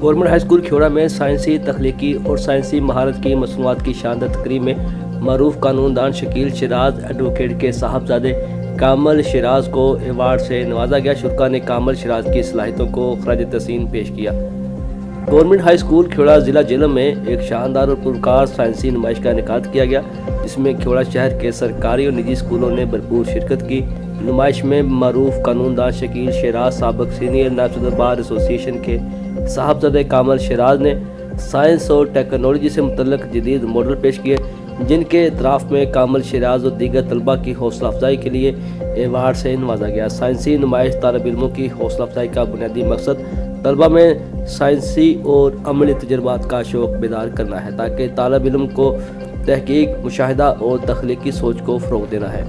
Government high school Kheda में साइंसी तख्लीकी और साइंसी महारत की मसनूआत की शानदार तकरीब में मरूफ कानूनदान शकील शिराज एडवोकेट के साहबजादे कामल शिराज को एवार्ड से नवाजा गया। शुरा ने कामल शिराज की सलाहियतों को खराज तहसीन पेश किया। गवर्नमेंट हाई स्कूल खेड़ा ज़िला जेलम में एक शानदार और पुरकार साइंसी नुमाइश का इनेकाद किया गया, जिसमें खेड़ा शहर के सरकारी और निजी स्कूलों ने भरपूर शिरकत की। नुमाइश में मरूफ कानूनदान शकील शिराज, साबिक सीनियर नायब सदर बार एसोसिएशन के साहबजादे कामल शिराज ने साइंस और टेक्नोलॉजी से मुतल्लिक जदीद मॉडल पेश किए, जिनके इतराफ़ में कामल शिराज और दीगर तलबा की हौसला अफजाई के लिए एवार्ड से नवाजा गया। साइंसी नुमाइश तालिब इल्मों की हौसला अफजाई का बुनियादी मकसद तलबा में साइंसी और अमली तजुर्बात का शौक़ बेदार करना है, ताकि तालिब इल्म को तहकीक, मुशाहिदा और तख्लीकी सोच को फ़रोग़ देना है।